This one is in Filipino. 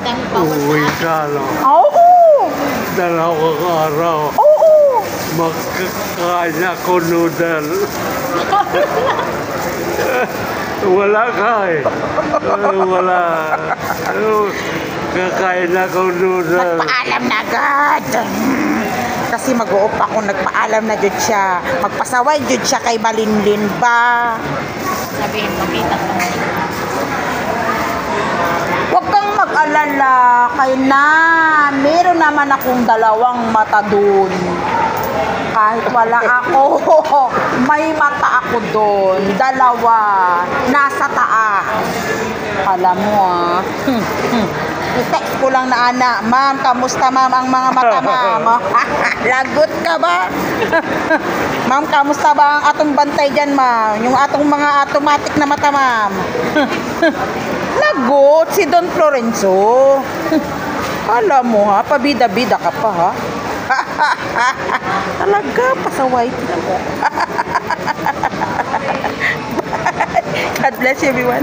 madami pa ako Uwi ka lang. Oo! 2 araw. Oo! Magkakain ako noodle. Wala ka eh. Wala. Kakain ako noodle. Nagpaalam na agad. Kasi mag-uop ako, nagpaalam na jud siya. Magpasaway jud siya kay Malinlin ba? Sabihin, makita ko. Huwag kang mag-alala kay na. Meron naman akong 2 mata dun. Kahit wala ako, may mata ako dun. 2. Nasa taas. Alam mo I-text ko lang na ana, ma'am, kamusta ma'am ang mga mata ma'am? Lagot ka ba? Ma'am, kamusta ba ang atong bantay dyan ma'am? Yung atong mga automatic na mata ma'am? Lagot si Don Florenzo. Alam mo ha, pabida-bida ka pa ha. Talaga, pasaway mo. God bless you everyone.